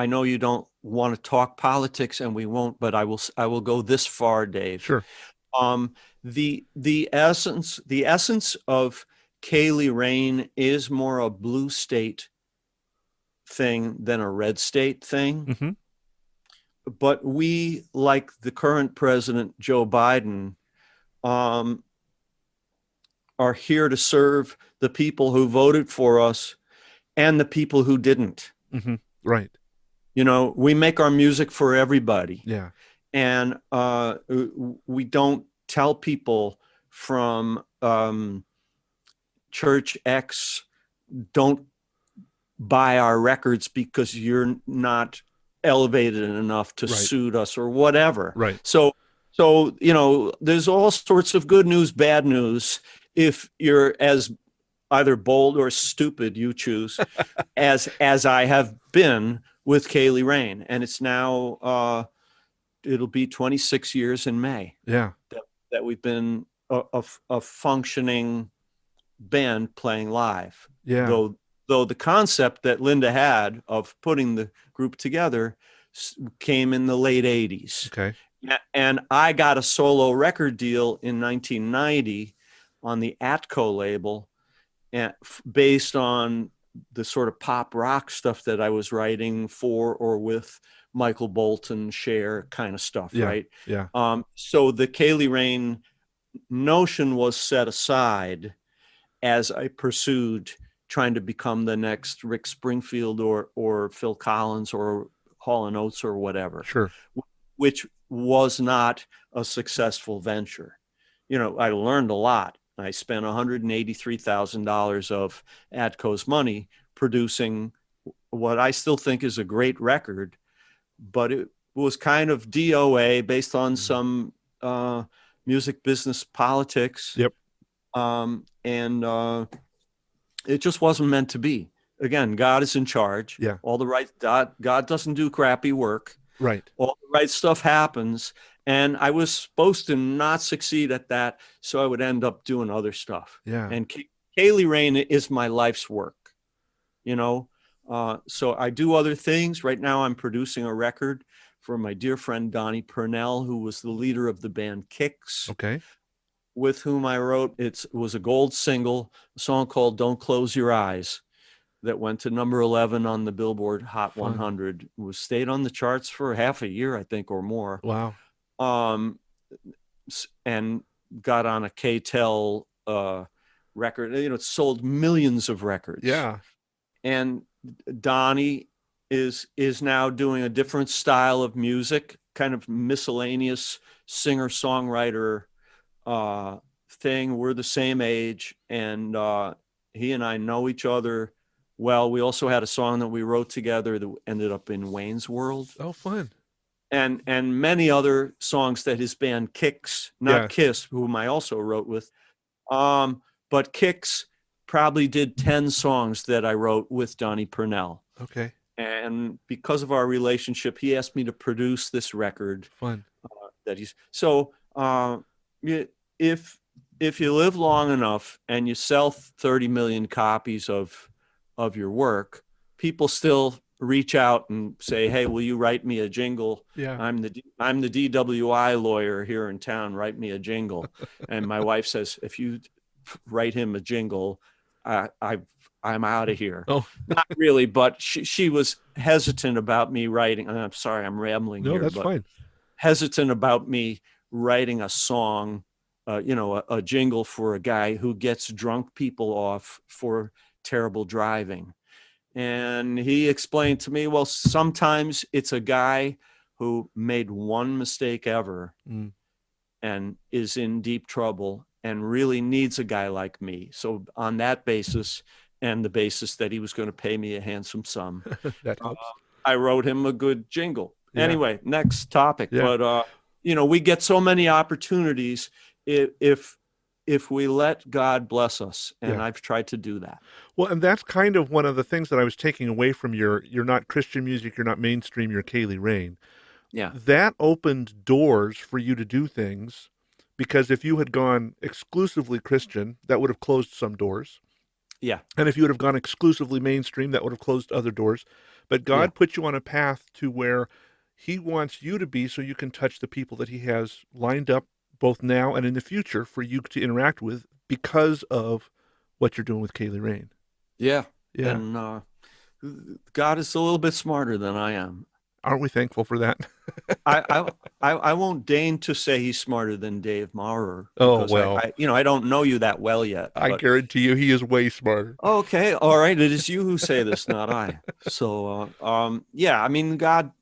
Speaker 1: know you don't want to talk politics, and we won't, but I will go this far, Dave.
Speaker 2: Sure.
Speaker 1: The essence of Ceili Rain is more a blue state thing than a red state thing.
Speaker 2: Mm-hmm.
Speaker 1: But we, like the current president, Joe Biden, are here to serve the people who voted for us and the people who didn't.
Speaker 2: Mm-hmm. Right.
Speaker 1: You know, we make our music for everybody.
Speaker 2: Yeah.
Speaker 1: And we don't tell people from Church X, don't buy our records because you're not elevated enough to suit us or whatever.
Speaker 2: Right.
Speaker 1: So, you know, there's all sorts of good news, bad news. If you're as either bold or stupid, you choose, as I have been with Ceili Rain. And it's now, it'll be 26 years in May.
Speaker 2: Yeah.
Speaker 1: That we've been a functioning band playing live.
Speaker 2: Yeah.
Speaker 1: Though the concept that Linda had of putting the group together came in the late 80s.
Speaker 2: Okay.
Speaker 1: And I got a solo record deal in 1990 on the Atco label, and based on the sort of pop rock stuff that I was writing for or with Michael Bolton, Cher kind of stuff, right?
Speaker 2: Yeah.
Speaker 1: So the Ceili Rain notion was set aside as I pursued trying to become the next Rick Springfield or Phil Collins or Hall & Oates or whatever.
Speaker 2: Sure.
Speaker 1: Which was not a successful venture. You know, I learned a lot. I spent $183,000 of Atco's money producing what I still think is a great record, but it was kind of DOA based on some music business politics.
Speaker 2: Yep.
Speaker 1: And it just wasn't meant to be. Again, God is in charge.
Speaker 2: Yeah.
Speaker 1: All the right, God doesn't do crappy work.
Speaker 2: Right.
Speaker 1: All the right stuff happens. And I was supposed to not succeed at that, so I would end up doing other stuff.
Speaker 2: Yeah.
Speaker 1: And Ceili Rain is my life's work, you know? So I do other things. Right now I'm producing a record for my dear friend Donnie Purnell, who was the leader of the band Kix.
Speaker 2: Okay.
Speaker 1: With whom I wrote, it was a gold single, a song called Don't Close Your Eyes, that went to number 11 on the Billboard Hot 100. Was stayed on the charts for half a year, I think, or more.
Speaker 2: Wow.
Speaker 1: And got on a K-Tel record. You know, it sold millions of records.
Speaker 2: Yeah.
Speaker 1: And Donnie is now doing a different style of music, kind of miscellaneous singer-songwriter thing. We're the same age, and he and I know each other well. We also had a song that we wrote together that ended up in Wayne's World.
Speaker 2: Oh, fun.
Speaker 1: And many other songs that his band Kix, not Kiss, whom I also wrote with, but Kix probably did 10 songs that I wrote with Donnie Purnell.
Speaker 2: Okay.
Speaker 1: And because of our relationship, he asked me to produce this record.
Speaker 2: Fun.
Speaker 1: That he's so. If you live long enough and you sell 30 million copies of your work, people still reach out and say, "Hey, will you write me a jingle?
Speaker 2: Yeah.
Speaker 1: I'm the DWI lawyer here in town. Write me a jingle." And my wife says, "If you write him a jingle, I'm out of here."
Speaker 2: Oh,
Speaker 1: not really, but she was hesitant about me writing. And I'm sorry, I'm rambling here.
Speaker 2: No, that's fine.
Speaker 1: Hesitant about me writing a song, a jingle for a guy who gets drunk people off for terrible driving. And he explained to me, well, sometimes it's a guy who made one mistake ever and is in deep trouble and really needs a guy like me. So on that basis, and the basis that he was going to pay me a handsome sum,
Speaker 2: that helps.
Speaker 1: I wrote him a good jingle. Yeah. Anyway, next topic.
Speaker 2: Yeah.
Speaker 1: But, we get so many opportunities if we let God bless us. And I've tried to do that.
Speaker 2: Well, and that's kind of one of the things that I was taking away from you're not Christian music, you're not mainstream, you're Ceili Rain.
Speaker 1: Yeah.
Speaker 2: That opened doors for you to do things, because if you had gone exclusively Christian, that would have closed some doors.
Speaker 1: Yeah.
Speaker 2: And if you would have gone exclusively mainstream, that would have closed other doors. But God put you on a path to where he wants you to be, so you can touch the people that he has lined up both now and in the future for you to interact with because of what you're doing with Ceili Rain.
Speaker 1: Yeah.
Speaker 2: Yeah.
Speaker 1: And God is a little bit smarter than I am.
Speaker 2: Aren't we thankful for that?
Speaker 1: I won't deign to say he's smarter than Dave Maurer
Speaker 2: Oh,
Speaker 1: because
Speaker 2: well,
Speaker 1: I don't know you that well yet.
Speaker 2: I
Speaker 1: But
Speaker 2: guarantee you he is way smarter.
Speaker 1: okay, all right, it is you who say this, not I. So yeah, I mean, God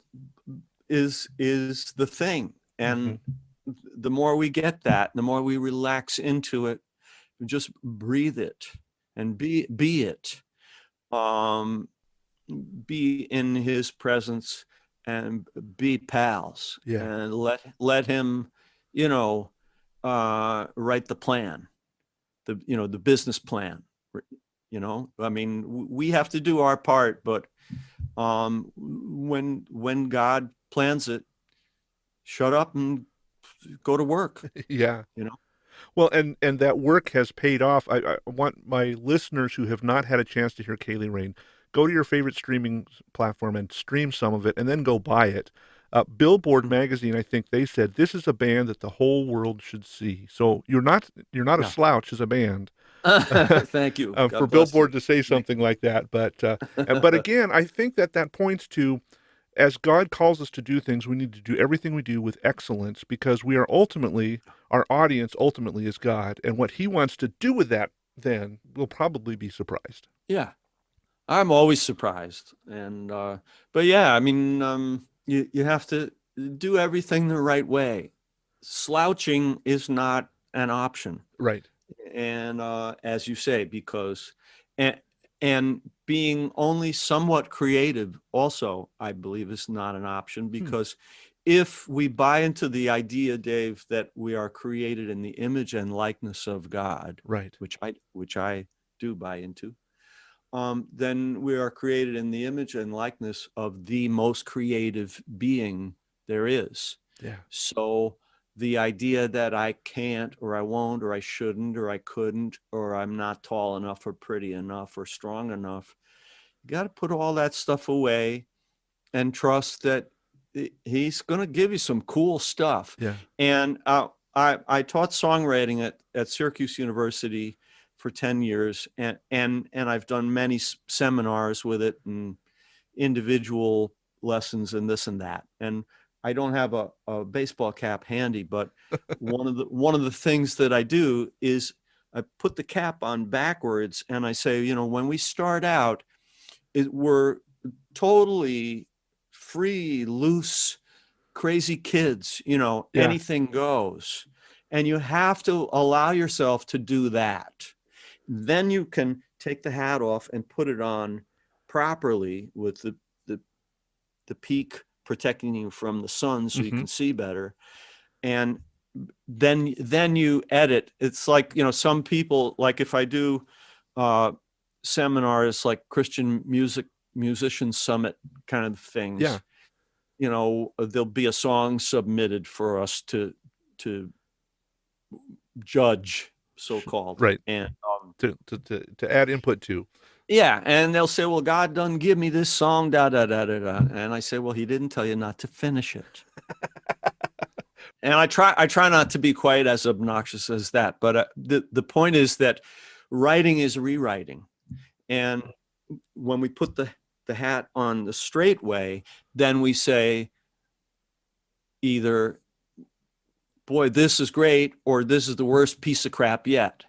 Speaker 1: is the thing, and the more we get that, the more we relax into it, just breathe it and be it. Be in his presence and be pals,
Speaker 2: Yeah.
Speaker 1: and let him, write the plan, the business plan. I mean, we have to do our part, but when God plans it, shut up and go to work.
Speaker 2: Yeah.
Speaker 1: you know
Speaker 2: Well, and that work has paid off. I want my listeners who have not had a chance to hear Ceili Rain, go to your favorite streaming platform and stream some of it, and then go buy it. Billboard magazine, I think they said this is a band that the whole world should see. So you're not a
Speaker 1: Yeah.
Speaker 2: slouch as a band.
Speaker 1: Thank you.
Speaker 2: For
Speaker 1: God bless you.
Speaker 2: Billboard to say something like that. But again, I think that points to, as God calls us to do things, we need to do everything we do with excellence, because our audience ultimately is God, and what He wants to do with that, then we'll probably be surprised.
Speaker 1: Yeah, I'm always surprised, but yeah, I mean, you have to do everything the right way. Slouching is not an option.
Speaker 2: Right.
Speaker 1: And as you say, because and being only somewhat creative also, I believe, is not an option, because if we buy into the idea, Dave, that we are created in the image and likeness of God,
Speaker 2: Right.
Speaker 1: which I do buy into, then we are created in the image and likeness of the most creative being there is.
Speaker 2: Yeah.
Speaker 1: So the idea that I can't, or I won't, or I shouldn't, or I couldn't, or I'm not tall enough, or pretty enough, or strong enough, you got to put all that stuff away and trust that he's going to give you some cool stuff.
Speaker 2: Yeah.
Speaker 1: And I taught songwriting at Syracuse University for 10 years, and I've done many seminars with it and individual lessons and this and that. And I don't have a baseball cap handy, but one of the things that I do is I put the cap on backwards, and I say, when we start out, we're totally free, loose, crazy kids,
Speaker 2: Yeah.
Speaker 1: anything goes. And you have to allow yourself to do that. Then you can take the hat off and put it on properly, with the peak protecting you from the sun so you can see better. And then you edit. It's like, some people, like if I do seminars like Christian musician summit kind of things,
Speaker 2: Yeah.
Speaker 1: there'll be a song submitted for us to judge, so-called.
Speaker 2: Right.
Speaker 1: And
Speaker 2: to add input to.
Speaker 1: yeah, and they'll say, well, God doesn't give me this song, da da da da da. And I say, well, he didn't tell you not to finish it. And I try not to be quite as obnoxious as that, but the point is that writing is rewriting. And when we put the hat on the straight way, then we say either, boy, this is great, or this is the worst piece of crap yet.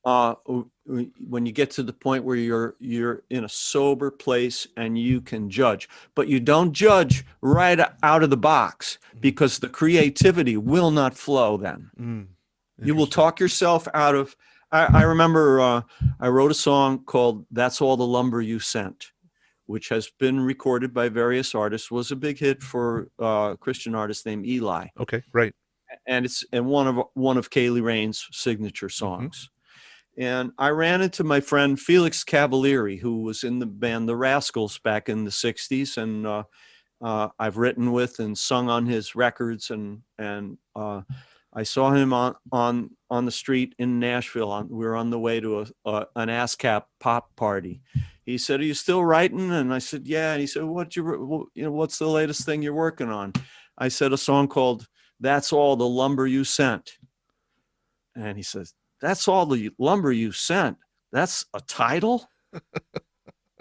Speaker 1: When you get to the point where you're in a sober place and you can judge, but you don't judge right out of the box, because the creativity will not flow then. You will talk yourself out of. I remember I wrote a song called "That's All the Lumber You Sent," which has been recorded by various artists, was a big hit for a Christian artist named Eli.
Speaker 2: Okay, right.
Speaker 1: And it's one of Ceili Rain's signature songs. And I ran into my friend Felix Cavalieri, who was in the band The Rascals back in the 60s. And I've written with and sung on his records. And I saw him on the street in Nashville. We were on the way to an ASCAP pop party. He said, "Are you still writing?" And I said, "Yeah." And he said, "What's the latest thing you're working on?" I said, "A song called That's All the Lumber You Sent." And he says, "That's all the lumber you sent? That's a title?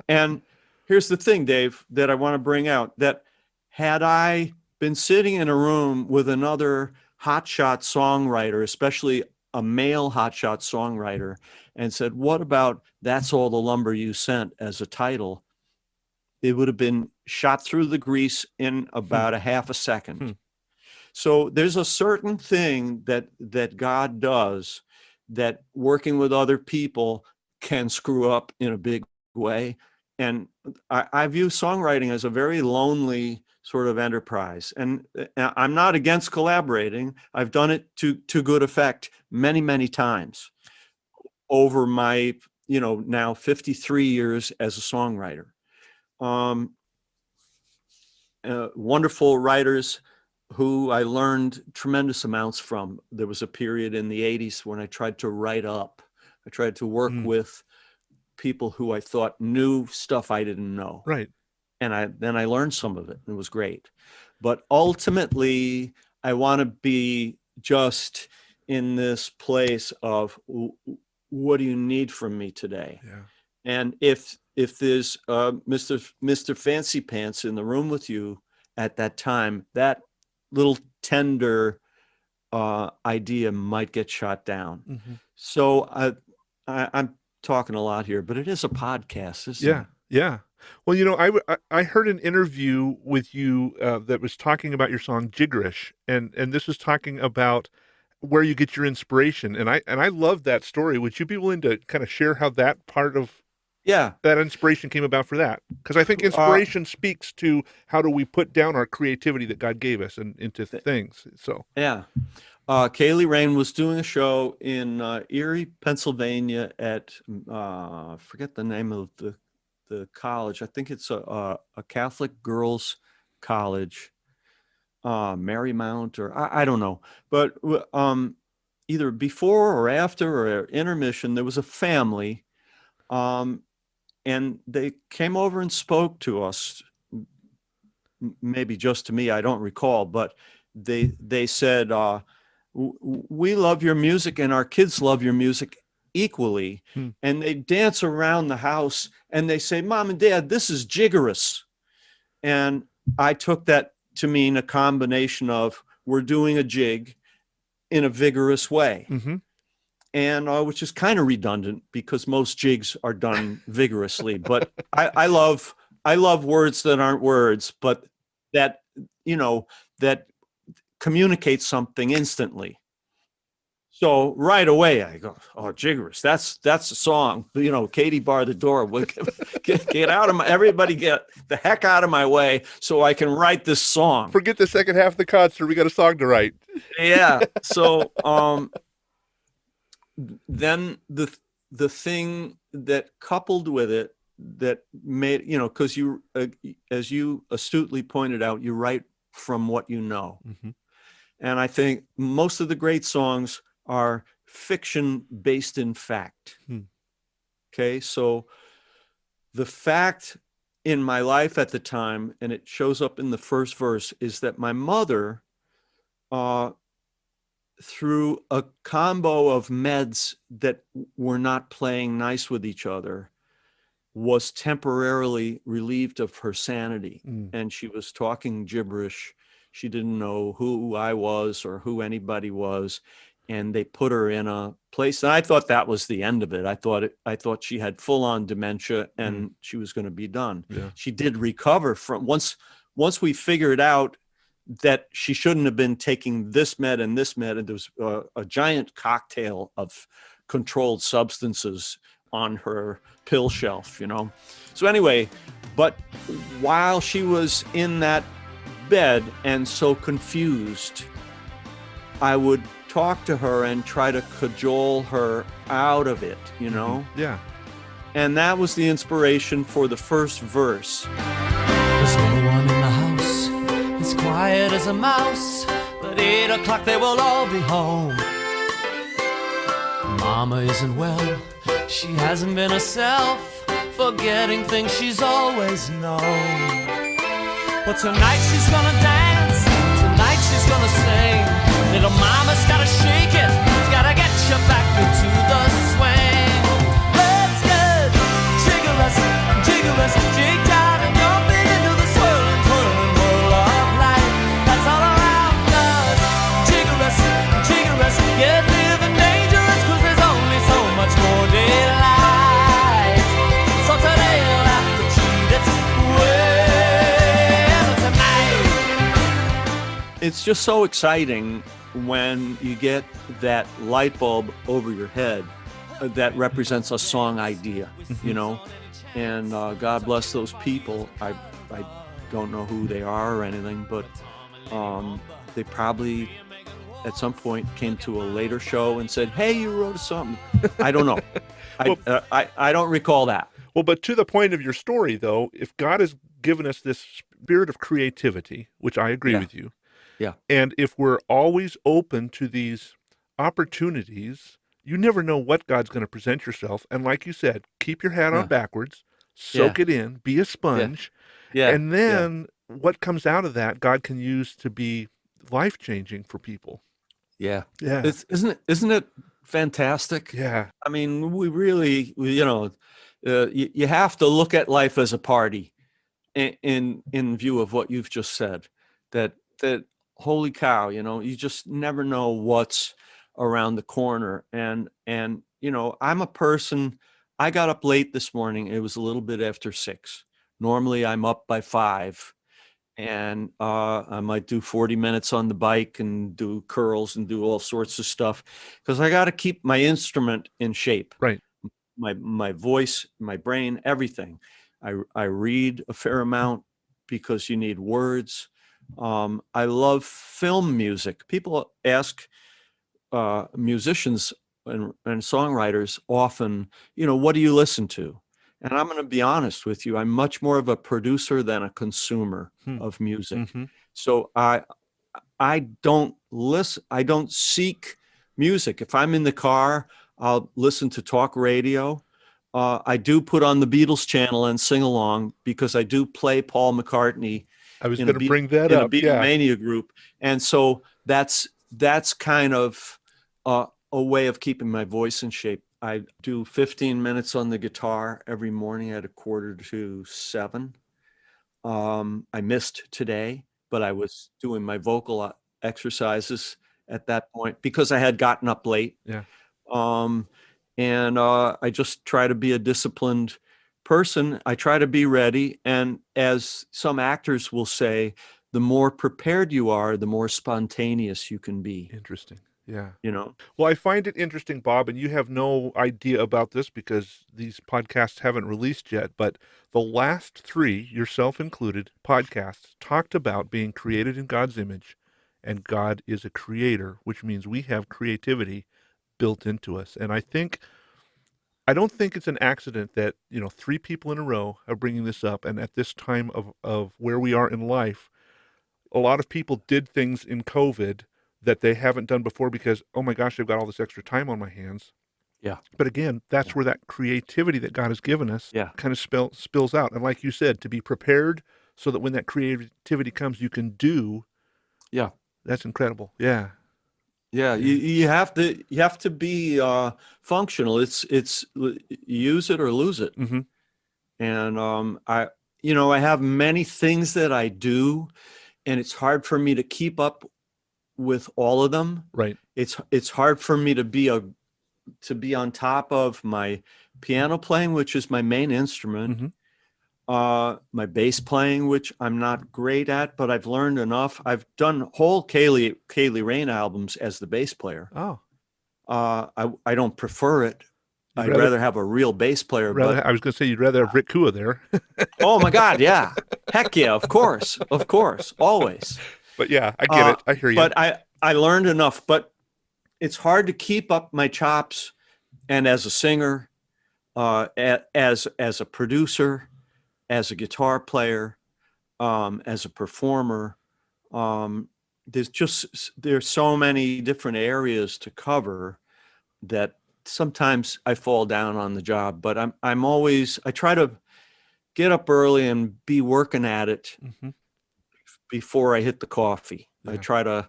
Speaker 1: And here's the thing, Dave, that I want to bring out, that had I been sitting in a room with another hotshot songwriter, especially a male hotshot songwriter, and said, what about That's All the Lumber You Sent as a title? It would have been shot through the grease in about a half a second. So there's a certain thing that God does that working with other people can screw up in a big way. And I view songwriting as a very lonely sort of enterprise. And I'm not against collaborating. I've done it to good effect many, many times over my, now 53 years as a songwriter. Wonderful writers who I learned tremendous amounts from. There was a period in the 80s when I tried to write up. I tried to work with people who I thought knew stuff I didn't know.
Speaker 2: Right.
Speaker 1: And then I learned some of it. It was great. But ultimately, I want to be just in this place of, what do you need from me today?
Speaker 2: Yeah.
Speaker 1: And if there's Mr. Fancy Pants in the room with you at that time, that little tender idea might get shot down. So I'm talking a lot here, but it is a podcast, isn't it?
Speaker 2: Yeah. Well, I heard an interview with you that was talking about your song Giggerish, and this was talking about where you get your inspiration, and I love that story. Would you be willing to kind of share how that part of that inspiration came about for that? Because I think inspiration speaks to how do we put down our creativity that God gave us and into things. So
Speaker 1: Ceili Rain was doing a show in Erie, Pennsylvania at I forget the name of the college. I think it's a Catholic girls' college, Marymount, or I don't know. But either before or after or intermission, there was a family, and they came over and spoke to us. Maybe just to me, I don't recall, but they said, we love your music and our kids love your music equally. And they dance around the house and they say, Mom and Dad, this is Giggerish. And I took that to mean a combination of we're doing a jig in a vigorous way. And which is kind of redundant because most jigs are done vigorously, but I love words that aren't words, but that, that communicate something instantly. So right away I go, oh, Giggerish, that's a song. Katie bar the door. Get out of everybody get the heck out of my way so I can write this song.
Speaker 2: Forget the second half of the concert. We got a song to write.
Speaker 1: Yeah. So then the thing that coupled with it that made, because you, as you astutely pointed out, you write from what you know. And I think most of the great songs are fiction based in fact. Okay, so the fact in my life at the time, and it shows up in the first verse, is that my mother, through a combo of meds that were not playing nice with each other, was temporarily relieved of her sanity. And she was talking gibberish. She didn't know who I was or who anybody was. And they put her in a place. And I thought that was the end of it. I thought she had full on dementia and she was going to be done. She did recover from once we figured out that she shouldn't have been taking this med and this med. And there was a giant cocktail of controlled substances on her pill shelf, So anyway, but while she was in that bed and so confused, I would talk to her and try to cajole her out of it,
Speaker 2: Yeah.
Speaker 1: And that was the inspiration for the first verse.
Speaker 3: There's no one in the house, as quiet as a mouse, but 8 o'clock they will all be home. Mama isn't well, she hasn't been herself, forgetting things she's always known. But tonight she's gonna dance, tonight she's gonna sing. Little mama's gotta shake it, gotta get you back into the swing. Let
Speaker 1: it's just so exciting when you get that light bulb over your head that represents a song idea, you know, and God bless those people. I don't know who they are or anything, but they probably at some point came to a later show and said, "Hey, you wrote something." I don't know. I don't recall that.
Speaker 2: Well, but to the point of your story, though, if God has given us this spirit of creativity, which I agree with you,
Speaker 1: yeah,
Speaker 2: and if we're always open to these opportunities, you never know what God's going to present yourself. And like you said, keep your hat on backwards, soak it in, be a sponge, and then what comes out of that, God can use to be life-changing for people.
Speaker 1: Yeah.
Speaker 2: Isn't
Speaker 1: it fantastic?
Speaker 2: Yeah.
Speaker 1: I mean, we really, you know, you have to look at life as a party in view of what you've just said, that holy cow, you know, you just never know what's around the corner. And, you know, I'm a person, I got up late this morning. It was a little bit after 6. Normally I'm up by 5. And I might do 40 minutes on the bike and do curls and do all sorts of stuff because I got to keep my instrument in shape.
Speaker 2: Right.
Speaker 1: My voice, my brain, everything. I read a fair amount because you need words. I love film music. People ask musicians and songwriters often, you know, what do you listen to? And I'm going to be honest with you. I'm much more of a producer than a consumer of music.
Speaker 2: Mm-hmm.
Speaker 1: So I don't listen. I don't seek music. If I'm in the car, I'll listen to talk radio. I do put on the Beatles channel and sing along because I do play Paul McCartney.
Speaker 2: I was going to bring that up.
Speaker 1: In a Beatlemania group. And so that's kind of a way of keeping my voice in shape. I do 15 minutes on the guitar every morning at 6:45. I missed today, but I was doing my vocal exercises at that point because I had gotten up late.
Speaker 2: Yeah.
Speaker 1: And I just try to be a disciplined person. I try to be ready. And as some actors will say, the more prepared you are, the more spontaneous you can be.
Speaker 2: Interesting. Yeah.
Speaker 1: You know?
Speaker 2: Well, I find it interesting, Bob, and you have no idea about this because these podcasts haven't released yet, but the last 3, yourself included, podcasts talked about being created in God's image, and God is a creator, which means we have creativity built into us. And I don't think it's an accident that, you know, 3 people in a row are bringing this up, and at this time of where we are in life, a lot of people did things in COVID that they haven't done before because, oh my gosh, they've got all this extra time on my hands.
Speaker 1: Yeah.
Speaker 2: But again, that's where that creativity that God has given us kind of spills out. And like you said, to be prepared so that when that creativity comes, you can do.
Speaker 1: Yeah.
Speaker 2: That's incredible. Yeah.
Speaker 1: Yeah. You have to be functional. It's use it or lose it.
Speaker 2: Mm-hmm.
Speaker 1: And I have many things that I do, and it's hard for me to keep up with all of them.
Speaker 2: Right.
Speaker 1: It's hard for me to be on top of my piano playing, which is my main instrument, my bass playing, which I'm not great at, but I've learned enough. I've done whole Ceili Rain albums as the bass player.
Speaker 2: Oh.
Speaker 1: I don't prefer it. I'd rather have a real bass player.
Speaker 2: I was going to say you'd rather have Rick Cua there.
Speaker 1: Oh my God, yeah. Heck yeah, of course, always.
Speaker 2: But yeah, I get it. I hear you.
Speaker 1: But I learned enough, but it's hard to keep up my chops. And as a singer, as a producer, as a guitar player, as a performer, there's so many different areas to cover that sometimes I fall down on the job. But I try to get up early and be working at it before I hit the coffee. Yeah. I try to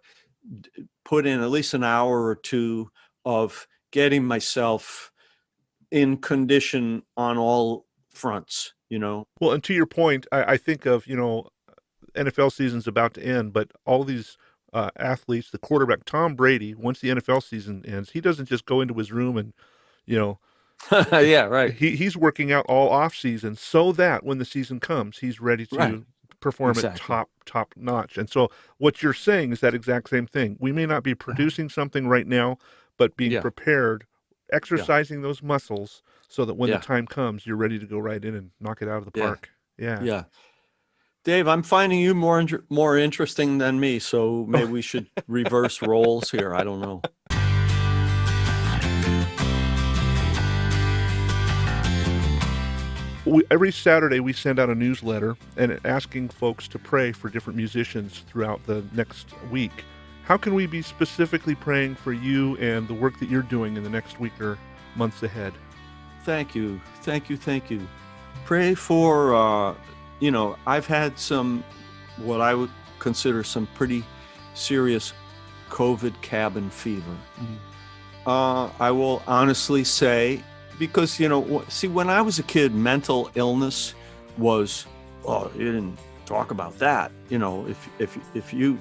Speaker 1: put in at least an hour or 2 of getting myself in condition on all fronts, you know?
Speaker 2: Well, and to your point, I think of, you know, NFL season's about to end, but all these athletes, the quarterback, Tom Brady, once the NFL season ends, he doesn't just go into his room and, you know,
Speaker 1: yeah, right.
Speaker 2: He's working out all off season so that when the season comes, he's ready to perform it
Speaker 1: Exactly.
Speaker 2: top notch. And so what you're saying is that exact same thing. We may not be producing something right now, but being
Speaker 1: Yeah.
Speaker 2: prepared,
Speaker 1: Yeah.
Speaker 2: exercising those muscles so that when the
Speaker 1: Yeah.
Speaker 2: time comes, you're ready to go right in and knock it out of the
Speaker 1: Yeah.
Speaker 2: park. Yeah.
Speaker 1: Yeah. Dave, I'm finding you more interesting than me, so maybe we should reverse roles here. I don't know.
Speaker 2: Every Saturday, we send out a newsletter and asking folks to pray for different musicians throughout the next week. How can we be specifically praying for you and the work that you're doing in the next week or months ahead?
Speaker 1: Thank you. Thank you. Thank you. Pray for, I've had what I would consider some pretty serious COVID cabin fever. I will honestly say, because, when I was a kid, mental illness was, you didn't talk about that. If you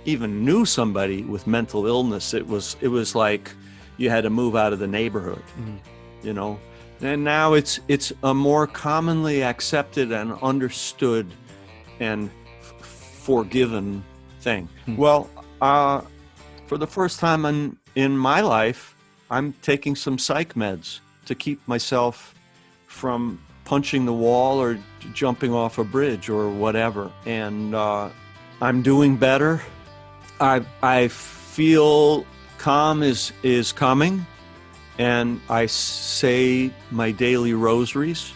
Speaker 1: even knew somebody with mental illness, it was like you had to move out of the neighborhood, And now it's a more commonly accepted and understood and forgiven thing. Well, for the first time in my life, I'm taking some psych meds to keep myself from punching the wall or jumping off a bridge or whatever. And I'm doing better. I feel calm is coming, and I say my daily rosaries.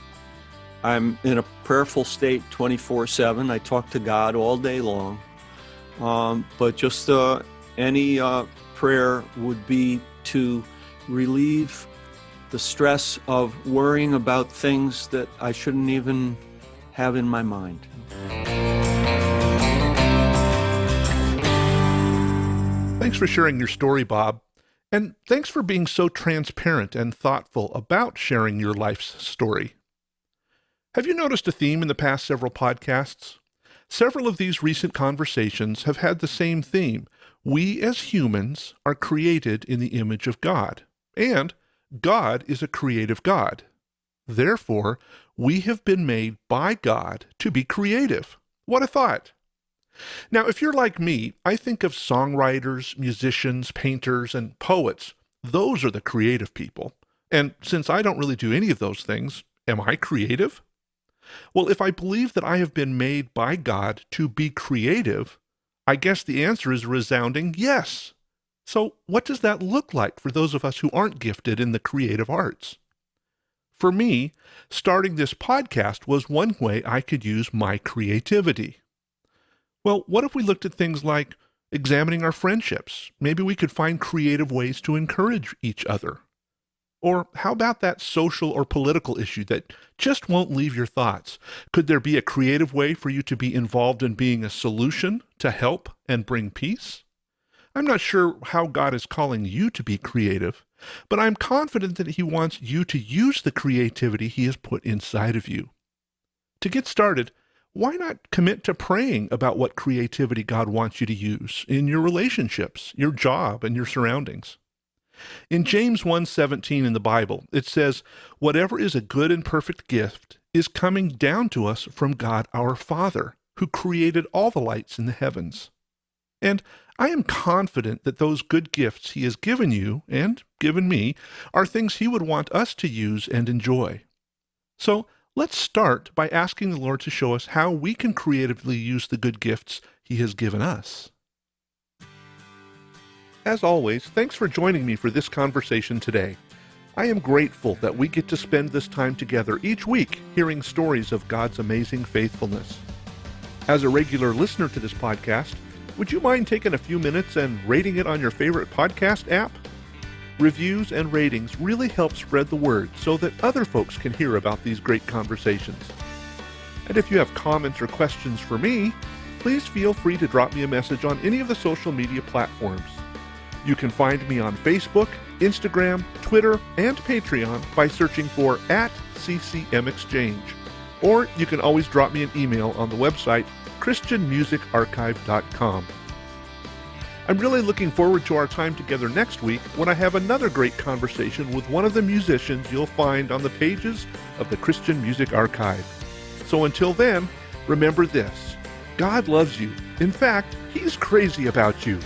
Speaker 1: I'm in a prayerful state 24/7. I talk to God all day long. But just any prayer would be to relieve the stress of worrying about things that I shouldn't even have in my mind.
Speaker 2: Thanks for sharing your story, Bob. And thanks for being so transparent and thoughtful about sharing your life's story. Have you noticed a theme in the past several podcasts? Several of these recent conversations have had the same theme. We as humans are created in the image of God, and God is a creative God. Therefore, we have been made by God to be creative. What a thought! Now, if you're like me, I think of songwriters, musicians, painters, and poets. Those are the creative people. And since I don't really do any of those things, am I creative? Well, if I believe that I have been made by God to be creative, I guess the answer is a resounding yes. So what does that look like for those of us who aren't gifted in the creative arts? For me, starting this podcast was one way I could use my creativity. Well, what if we looked at things like examining our friendships? Maybe we could find creative ways to encourage each other. Or how about that social or political issue that just won't leave your thoughts? Could there be a creative way for you to be involved in being a solution to help and bring peace? I'm not sure how God is calling you to be creative, but I'm confident that He wants you to use the creativity He has put inside of you. To get started, why not commit to praying about what creativity God wants you to use in your relationships, your job, and your surroundings? In James 1:17 in the Bible, it says, "Whatever is a good and perfect gift is coming down to us from God our Father, who created all the lights in the heavens." And I am confident that those good gifts He has given you and given me are things He would want us to use and enjoy. So let's start by asking the Lord to show us how we can creatively use the good gifts He has given us. As always, thanks for joining me for this conversation today. I am grateful that we get to spend this time together each week hearing stories of God's amazing faithfulness. As a regular listener to this podcast, would you mind taking a few minutes and rating it on your favorite podcast app? Reviews and ratings really help spread the word so that other folks can hear about these great conversations. And if you have comments or questions for me, please feel free to drop me a message on any of the social media platforms. You can find me on Facebook, Instagram, Twitter, and Patreon by searching for @CCMExchange. Or you can always drop me an email on the website christianmusicarchive.com. I'm really looking forward to our time together next week when I have another great conversation with one of the musicians you'll find on the pages of the Christian Music Archive. So until then, remember this: God loves you. In fact, He's crazy about you.